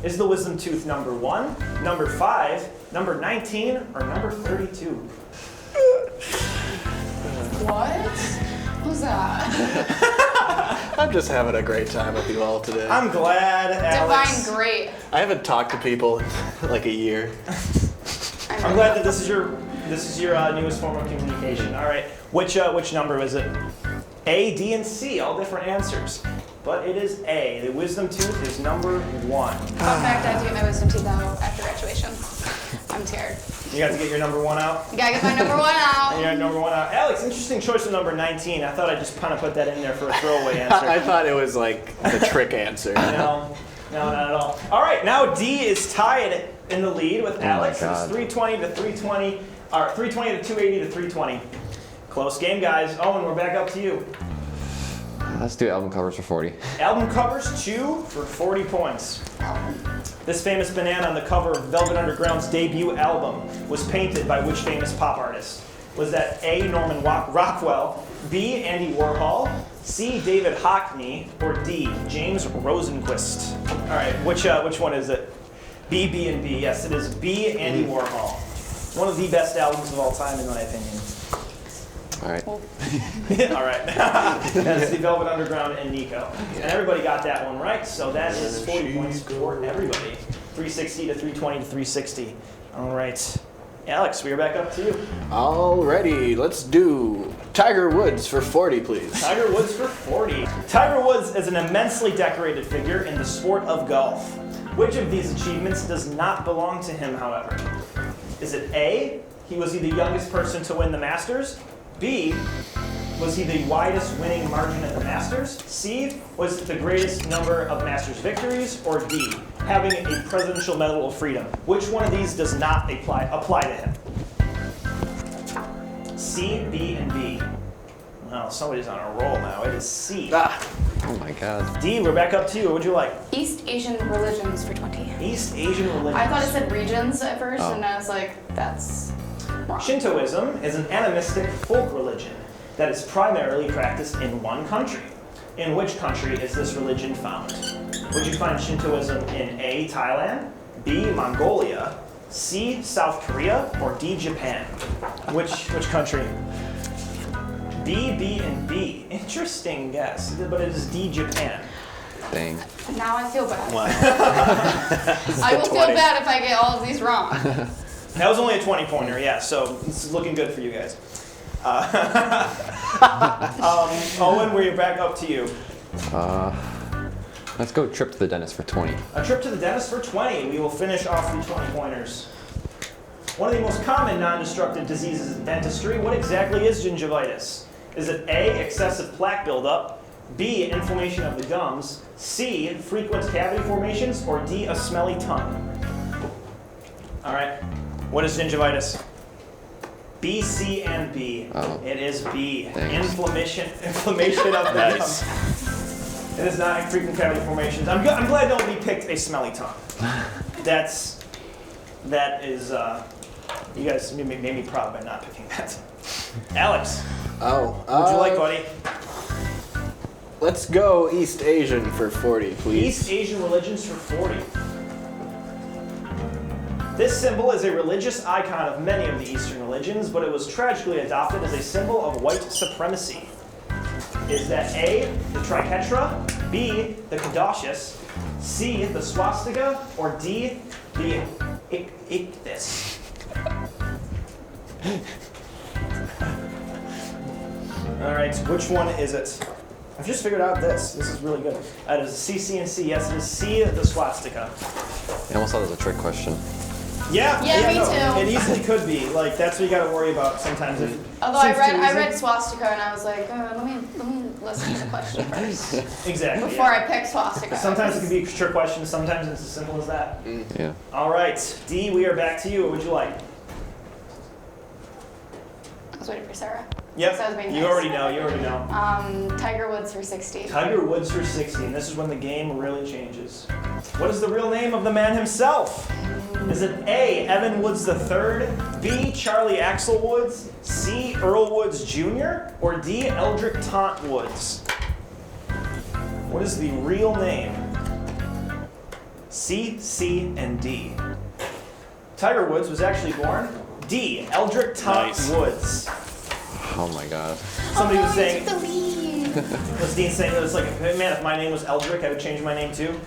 Is the wisdom tooth number 1, number 5, number 19, or number 32? What? Who's that? I'm just having a great time with you all today. I'm glad, Alex. Divine great. I haven't talked to people in like a year. I'm glad that this is your newest form of communication. All right, which number is it? A, D, and C, all different answers, but it is A. The wisdom tooth is number 1. Fun fact: I have to get my wisdom teeth out after graduation. I'm scared. You got to get your number 1 out. You gotta get my number 1 out. Your number 1 out. Alex, interesting choice of number 19. I thought I'd just kind of put that in there for a throwaway answer. I thought it was like the trick answer. No, not at all. All right, now D is tied in the lead with Alex. It's 320 to 320, or 320 to 280 to 320. Close game, guys. Owen, we're back up to you. Let's do album covers for 40. Album covers 2 for 40 points. This famous banana on the cover of Velvet Underground's debut album was painted by which famous pop artist? Was that A, Norman Rockwell, B, Andy Warhol, C, David Hockney, or D, James Rosenquist? All right, which one is it? B, B, and B. Yes, it is B, Andy Warhol. One of the best albums of all time, in my opinion. All right. All right. That's the Velvet Underground and Nico. And everybody got that one right, so that is 40 points for everybody. 360 to 320 to 360. All right. Alex, we are back up to you. Alrighty, let's do Tiger Woods for 40, please. Tiger Woods for 40. Tiger Woods is an immensely decorated figure in the sport of golf. Which of these achievements does not belong to him, however? Is it A, he was the youngest person to win the Masters? B, was he the widest winning margin at the Masters? C, was it the greatest number of Masters victories? Or D, having a Presidential Medal of Freedom? Which one of these does not apply to him? C, B, and B. Well, somebody's on a roll now. It is C. Oh my God. D, we're back up to you. What would you like? East Asian religions for 20. East Asian religions. I thought it said regions at first, Oh. and I was like, that's wrong. Shintoism is an animistic folk religion that is primarily practiced in one country. In which country is this religion found? Would you find Shintoism in A, Thailand, B, Mongolia, C, South Korea, or D, Japan? Which country? B, B, and B. Interesting guess, but it is D, Japan. Dang. Now I feel bad. This I will feel bad if I get all of these wrong. That was only a 20-pointer, yeah, so this is looking good for you guys. Owen, we're back up to you. Let's go trip to the dentist for 20. A trip to the dentist for 20. We will finish off the 20-pointers. One of the most common non-destructive diseases in dentistry. What exactly is gingivitis? Is it A, excessive plaque buildup, B, inflammation of the gums, C, frequent cavity formations, or D, a smelly tongue? All right, what is gingivitis? B, C, and B. Oh. It is B. Thanks. Inflammation of the Nice. gums. It is not frequent cavity formations. I'm glad nobody picked a smelly tongue. That is, you guys made me proud by not picking that. Alex. Oh. What'd you like, buddy? Let's go East Asian for 40, please. East Asian religions for 40. This symbol is a religious icon of many of the Eastern religions, but it was tragically adopted as a symbol of white supremacy. Is that A, the triquetra, B, the caduceus, C, the swastika, or D, the ichthys? All right, which one is it? I've just figured out this. This is really good. It is C, C, and C. Yes, it is C, the swastika. I almost thought it was a trick question. Yeah, Yeah, me no, too. It easily could be. Like that's what you got to worry about sometimes. Although I read swastika and I was like, let me listen to the question first. Exactly. Before yeah. I pick swastika. Sometimes it can be a trick question. Sometimes it's as simple as that. Yeah. All right, D, we are back to you. What would you like? I was waiting for Sarah. Yep. So I was being You nice. already know. You already know. Tiger Woods for 60. Tiger Woods for 60, and this is when the game really changes. What is the real name of the man himself? Is it A, Evan Woods III, B, Charlie Axel Woods, C, Earl Woods Jr., or D, Eldrick Taunt Woods? What is the real name? C, C, and D. Tiger Woods was actually born D, Eldrick Taunt Nice. Woods. Oh my God. Somebody was saying, the lead. was Dean saying it was like, hey, man, if my name was Eldrick, I would change my name too.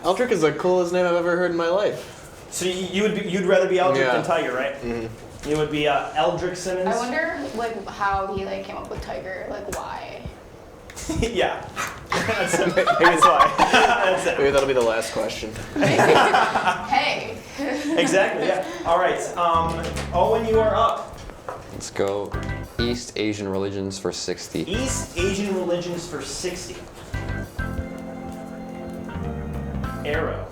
Eldrick is the coolest name I've ever heard in my life. So you'd rather be Eldrick Yeah. than Tiger, right? Mm-hmm. You would be Eldrick Simmons. I wonder like how he like came up with Tiger, like why. Yeah. That's it. Maybe that's why. That's it. Maybe that'll be the last question. Hey. Exactly. Yeah. All right. Owen, you are up. Let's go East Asian religions for 60. East Asian religions for 60. Arrow.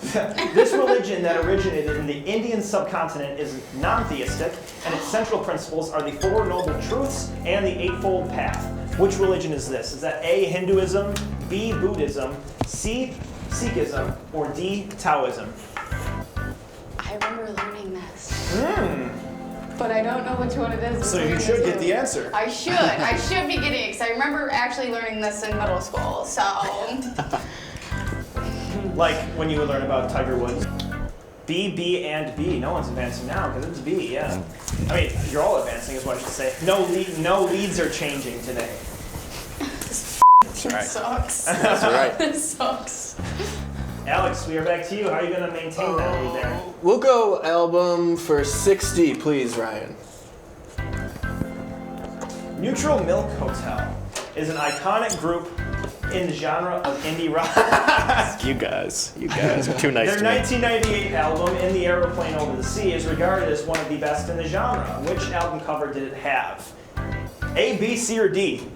This religion that originated in the Indian subcontinent is non-theistic, and its central principles are the Four Noble Truths and the Eightfold Path. Which religion is this? Is that A, Hinduism, B, Buddhism, C, Sikhism, or D, Taoism? I remember learning this. But I don't know which one it is. So you should get the answer. I should. I should be getting it because I remember actually learning this in middle school. So. Like when you would learn about Tiger Woods. B, B, and B. No one's advancing now because it's B, yeah. I mean, you're all advancing is what I should say. No leads are changing today. That's right. Sucks. That's right. This sucks. Alex, we are back to you. How are you going to maintain that lead there? We'll go album for 60, please, Ryan. Neutral Milk Hotel is an iconic group in the genre of indie rock. You guys are too nice Their to me. 1998 album, In the Aeroplane Over the Sea, is regarded as one of the best in the genre. Which album cover did it have? A, B, C, or D?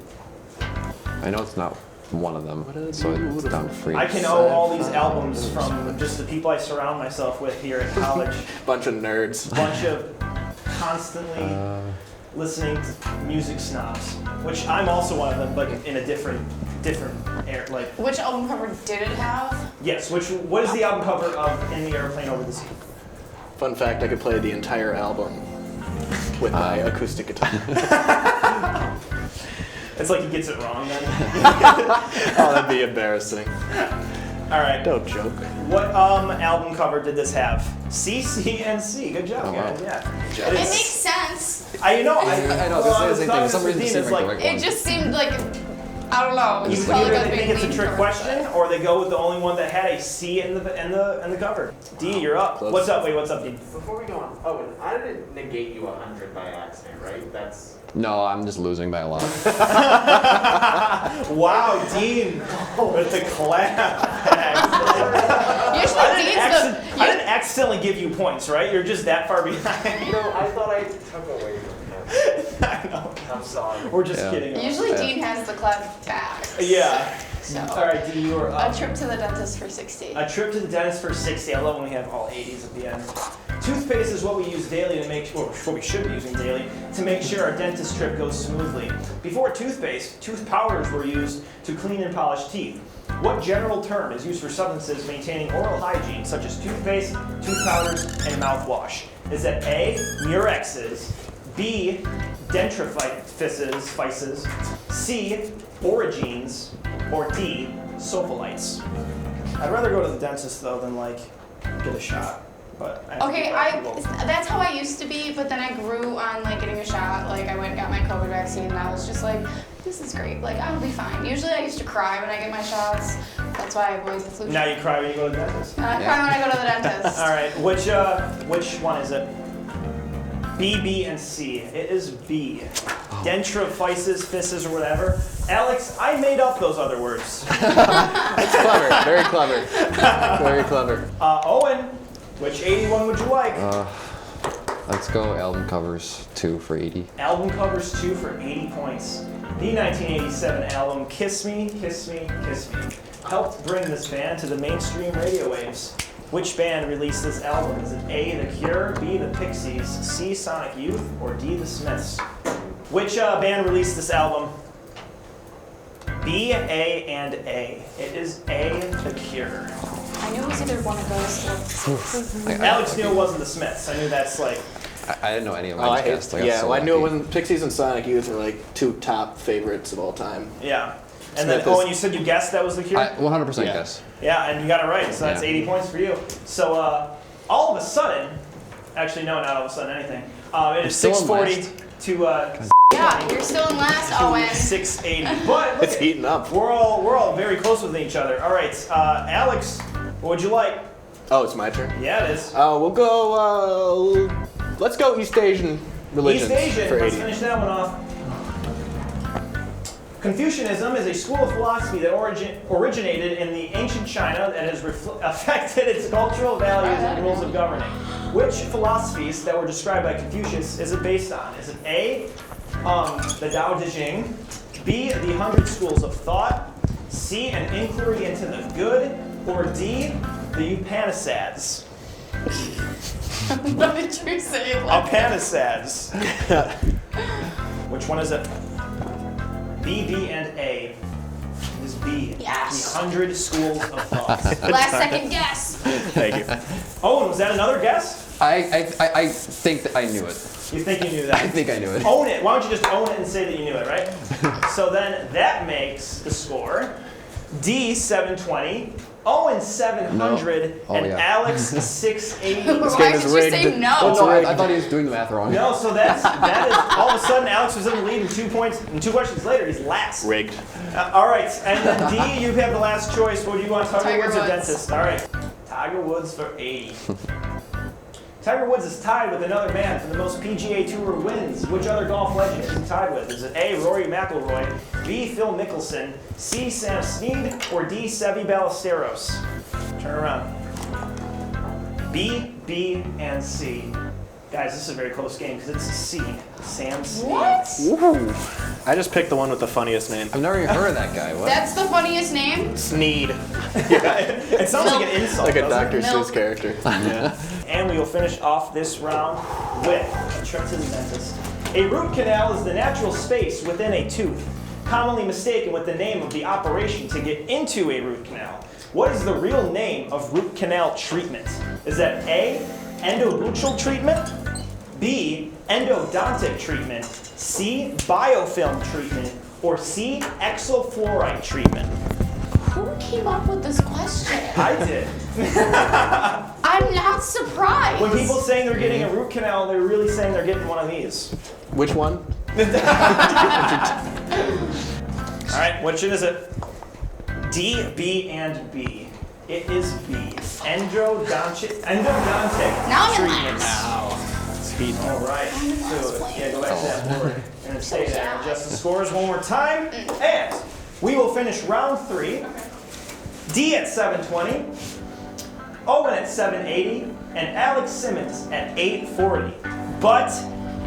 I know it's not one of them, so it's down to free. I can owe all these albums from just the people I surround myself with here at college. Bunch of nerds. Bunch of constantly listening to music snobs, which I'm also one of them, but in a different air. Like, Which album cover did it have? yes. What is the album cover of In the Airplane Over the Sea? Fun fact, I could play the entire album with my acoustic guitar. It's like he gets it wrong then. Oh, that'd be embarrassing. All right. Don't joke. What album cover did this have? C, C, and C. Good job, guys. Yeah. It makes sense. I know. I know. I was saying the same thing. For some reason, it seemed like the right one. It just seemed like, I don't know. You It's probably either got a they big think it's a lean trick for it, question, or they go with the only one that had a C in the cover. D, you're up. Close. What's up? Wait, what's up, D? Before we go on, Owen, I didn't negate you 100 by accident, right? That's. No, I'm just losing by a lot. Wow, Dean with the clap. I didn't accidentally give you points, right? You're just that far behind. No, I thought I took away from him. I know. I'm sorry. We're just kidding. Usually Dean has the clap back. Yeah. So. All right, D, you are up. A trip to the dentist for 60. A trip to the dentist for 60. I love when we have all 80s at the end. Toothpaste is what we use daily to make, or what we should be using daily, to make sure our dentist trip goes smoothly. Before toothpaste, tooth powders were used to clean and polish teeth. What general term is used for substances maintaining oral hygiene, such as toothpaste, tooth powders, and mouthwash? Is it A, Murexes, B, dentifrices, C, Origines, or D, Sopholites? I'd rather go to the dentist though than like get a shot. But Okay, that's how I used to be, but then I grew on like getting a shot. Like I went and got my COVID vaccine, and I was just like, this is great. Like I'll be fine. Usually I used to cry when I get my shots. That's why I avoid the flu shot. Now you cry when you go to the dentist. I cry when I go to the dentist. All right, which one is it? B, B, and C. It is B. Dentrophysis, fisses, or whatever. Alex, I made up those other words. That's clever. Very clever. Very clever. Owen, which 81 would you like? Let's go album covers 2 for 80. Album covers 2 for 80 points. The 1987 album Kiss Me, Kiss Me, Kiss Me helped bring this band to the mainstream radio waves. Which band released this album? Is it A, The Cure, B, The Pixies, C, Sonic Youth, or D, The Smiths? Which band released this album? B, A, and A. It is A, The Cure. I knew it was either one of those or Alex knew it wasn't The Smiths. I knew that's like... I didn't know any of my I guests. I knew it wasn't. Pixies and Sonic Youth are like 2 top favorites of all time. Yeah. And then, and you said you guessed that was The Cure? 100% guess. Yeah, and you got it right, so that's 80 points for you. So all of a sudden, actually no, not all of a sudden, anything. It is 640 to Yeah, you're still in last, Owen. 680. But look, It's heating up. we're all very close with each other. All right, Alex, what would you like? Oh, it's my turn? Yeah, it is. We'll go, let's go East Asian religions East Asian, for 80. let's finish that one off. Confucianism is a school of philosophy that originated in the ancient China that has affected its cultural values and rules of governing. Which philosophies that were described by Confucius is it based on? Is it A, the Tao Te Ching, B, the 100 schools of thought, C, an inquiry into the good, or D, the Upanishads? What did you say? Upanishads. Which one is it? B, B, and A. It is B. Yes. The 100 schools of thought. Last second guess. Thank you. Oh, was that another guess? I think that I knew it. You think you knew that? I think I knew it. Own it. Why don't you just own it and say that you knew it, right? So then that makes the score D 720, Owen 700, and yeah. Alex 680. Why did you say no? Oh, no, I thought he was doing the math wrong. No, so that is all of a sudden Alex was in the lead in 2 points, and 2 questions later he's last. Rigged. All right, and then D, you have the last choice. What do you want, Tiger Woods or Woods. dentist? All right, Tiger Woods for 80. Tiger Woods is tied with another man for the most PGA Tour wins. Which other golf legend is he tied with? Is it A, Rory McIlroy, B, Phil Mickelson, C, Sam Snead, or D, Seve Ballesteros? Turn around. B, B, and C. Guys, this is a very close game because it's a C. Sam Snead. What? Ooh. I just picked the one with the funniest name. I've never even heard of that guy. What? That's the funniest name? Sneed. It sounds like an insult. Like a doesn't Dr. it? Seuss character. Yeah. And we will finish off this round with a trip to the dentist. A root canal is the natural space within a tooth, commonly mistaken with the name of the operation to get into a root canal. What is the real name of root canal treatment? Is that A, endobuccal treatment, B, endodontic treatment, C, biofilm treatment, or C, exofluoride treatment? Who came up with this question? I did. I'm not surprised. When people saying they're getting a root canal, they're really saying they're getting one of these. Which one? All right, which is it? D, B, and B. It is B. Endodontic Now I'm treatment. Speed. All right. So, yeah, go back to that board and stay there. Adjust the scores one more time. And we will finish round 3. D at 720, Owen at 780, and Alex Simmons at 840. But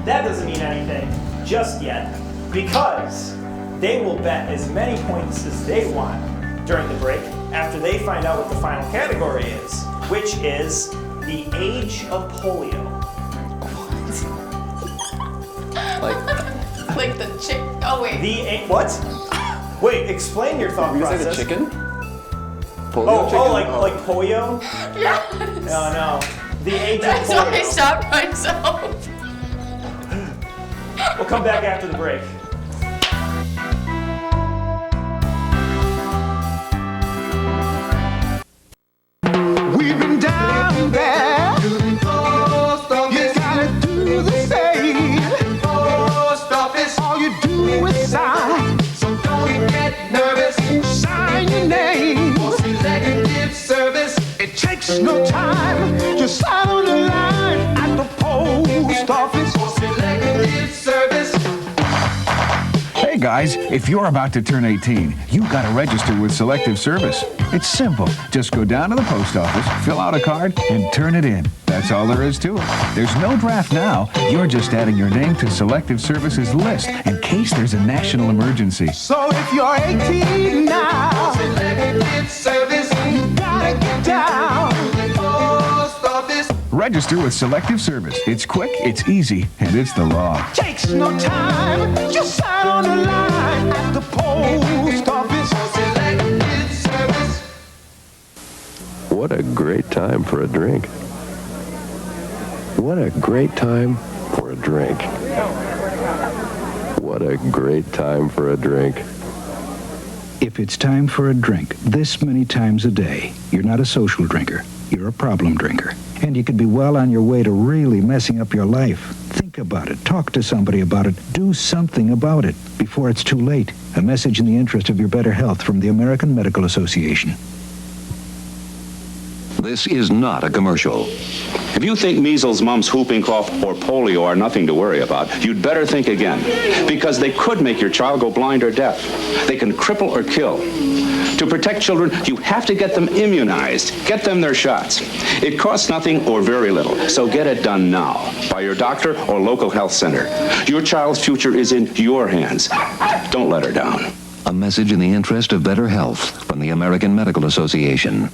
that doesn't mean anything just yet because they will bet as many points as they want during the break after they find out what the final category is, which is the age of polio. Like the chick. Oh, wait. What? Wait, explain your thought Were you process. saying the chicken? Polio Oh, chicken? like polio? Yes. No, no. The age of That's why I polio. stopped myself. We'll come back after the break. We've been down there. You gotta do the same. Post office. All you do is sign. So don't get nervous. Sign your name. For selective service. It takes no time. Just sign on the line at the post office. For selective service. Hey guys, if you're about to turn 18, you've got to register with Selective Service. It's simple. Just go down to the post office, fill out a card, and turn it in. That's all there is to it. There's no draft now. You're just adding your name to Selective Service's list in case there's a national emergency. So if you're 18 now, selective service, you gotta get down to the post office. Register with Selective Service. It's quick, it's easy, and it's the law. Takes no time, just sign on the line at the post office. Selective service. What a great time for a drink. What a great time for a drink. What a great time for a drink. If it's time for a drink this many times a day, you're not a social drinker. You're a problem drinker. And you could be well on your way to really messing up your life. Think about it. Talk to somebody about it. Do something about it before it's too late. A message in the interest of your better health from the American Medical Association. This is not a commercial. If you think measles, mumps, whooping cough, or polio are nothing to worry about, you'd better think again, because they could make your child go blind or deaf. They can cripple or kill. To protect children, you have to get them immunized. Get them their shots. It costs nothing or very little, so get it done now by your doctor or local health center. Your child's future is in your hands. Don't let her down. A message in the interest of better health from the American Medical Association.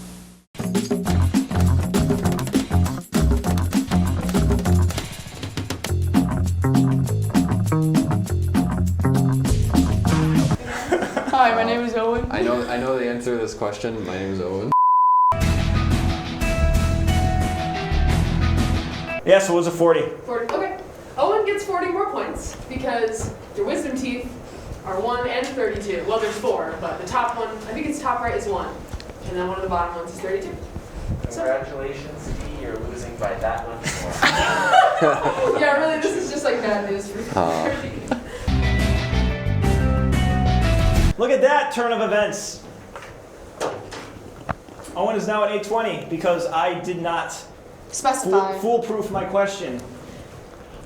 Hi, my name is Owen. I know the answer to this question. My name is Owen. Yeah, so it was a 40. 40. Okay. Owen gets 40 more points because your wisdom teeth are 1 and 32. Well, there's 4, but the top one, I think it's top right is 1. And then one of the bottom ones is 32. Congratulations, Steve, you're losing by that much more. Yeah, really, this is just like bad news for me. Look at that turn of events. Owen is now at 820 because I did not Specify. foolproof my question.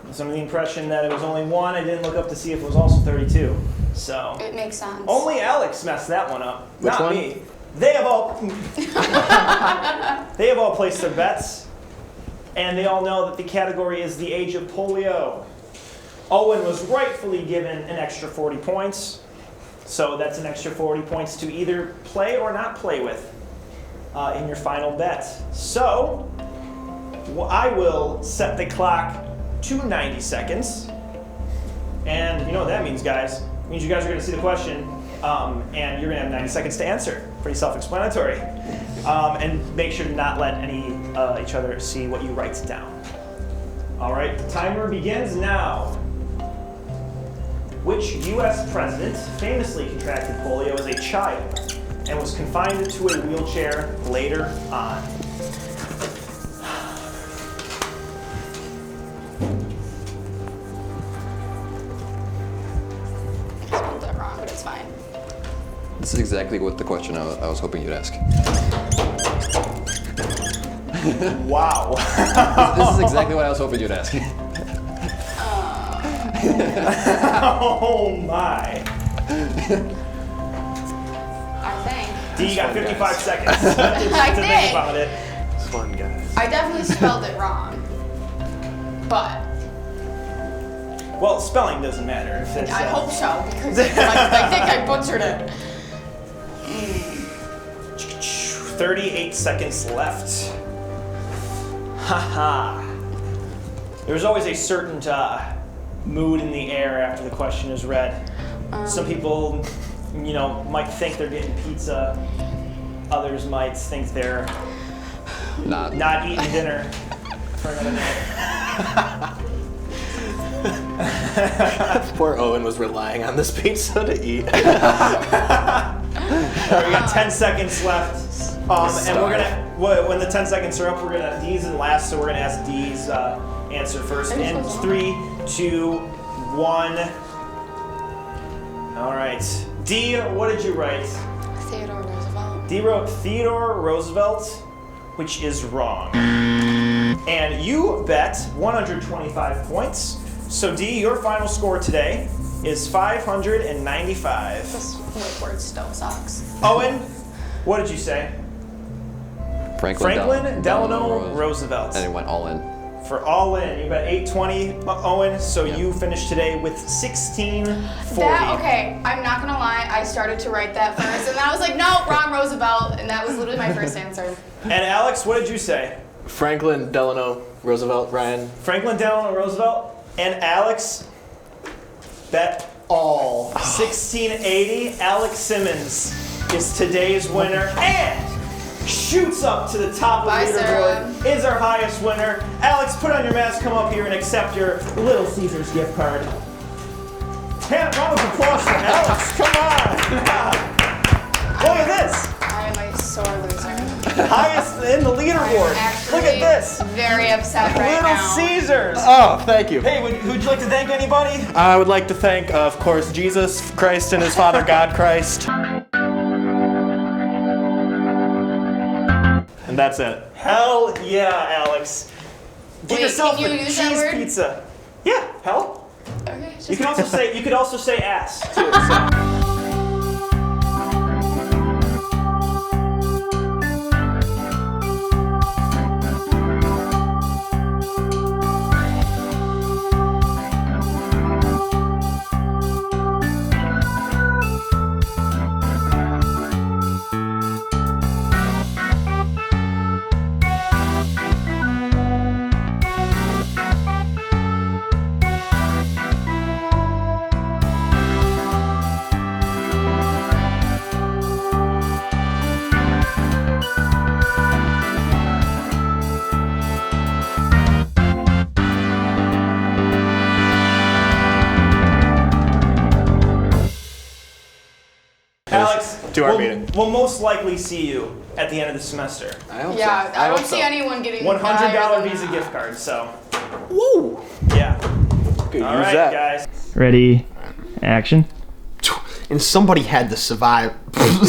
I was under the impression that it was only 1. I didn't look up to see if it was also 32. So It makes sense. only Alex messed that one up, Which not one? me. They have all placed their bets, And they all know that the category is the age of polio. Owen was rightfully given an extra 40 points. So that's an extra 40 points to either play or not play with in your final bet. So I will set the clock to 90 seconds. And you know what that means, guys? It means you guys are going to see the question and you're going to have 90 seconds to answer. Pretty self-explanatory. And make sure to not let each other see what you write down. All right, the timer begins now. Which U.S. president famously contracted polio as a child and was confined to a wheelchair later on? I spelled that wrong, but it's fine. This is exactly what the question I was hoping you'd ask. Wow. This is exactly what I was hoping you'd ask. Oh my. I think. D, you got 55 seconds I to think think. about it. It's fun, guys. I definitely spelled it wrong. But Well, spelling doesn't matter. If it's, I hope so, because I think I butchered it. 38 seconds left. Haha. There's always a certain mood in the air after the question is read. Some people, might think they're getting pizza. Others might think they're not eating dinner for another night. Poor Owen was relying on this pizza to eat. All right, we got 10 seconds left. And we're gonna, when the 10 seconds are up, we're gonna, D's in last, so we're gonna ask D's answer first. In 3, 2, 1. All right. D, what did you write? Theodore Roosevelt. D wrote Theodore Roosevelt, which is wrong. And you bet 125 points. So D, your final score today is 595. This word still sucks. Owen, what did you say? Franklin Delano Roosevelt. And it went all in. For all in, you bet 820, Owen. So you finished today with 1640. Okay, I'm not gonna lie, I started to write that first, and then I was like, no, wrong Roosevelt, and that was literally my first answer. And Alex, what did you say? Franklin Delano Roosevelt, Ryan. Franklin Delano Roosevelt. And Alex bet all. 1680. Alex Simmons is today's winner and shoots up to the top of the leaderboard. Is our highest winner. Alex, put on your mask, come up here and accept your Little Caesars gift card. Hand round of applause for Alex. Come on. Look at this. I am a sore loser. Highest in the leaderboard. Look at this. Very upset right Little now. Caesars. Oh, thank you. Hey, would you like to thank anybody? I would like to thank, of course, Jesus Christ and his Father God Christ. And that's it. Hell yeah, Alex. Get Wait, yourself can you a use that cheese word? pizza. Yeah, hell. Okay, just You could also say ass too. So. Alex, to our meeting. We'll most likely see you at the end of the semester. I hope Yeah, so. I don't see anyone getting higher $100 than Visa that. gift card. So. Woo! Yeah. Could All use right, that. guys. Ready, action. And somebody had to survive.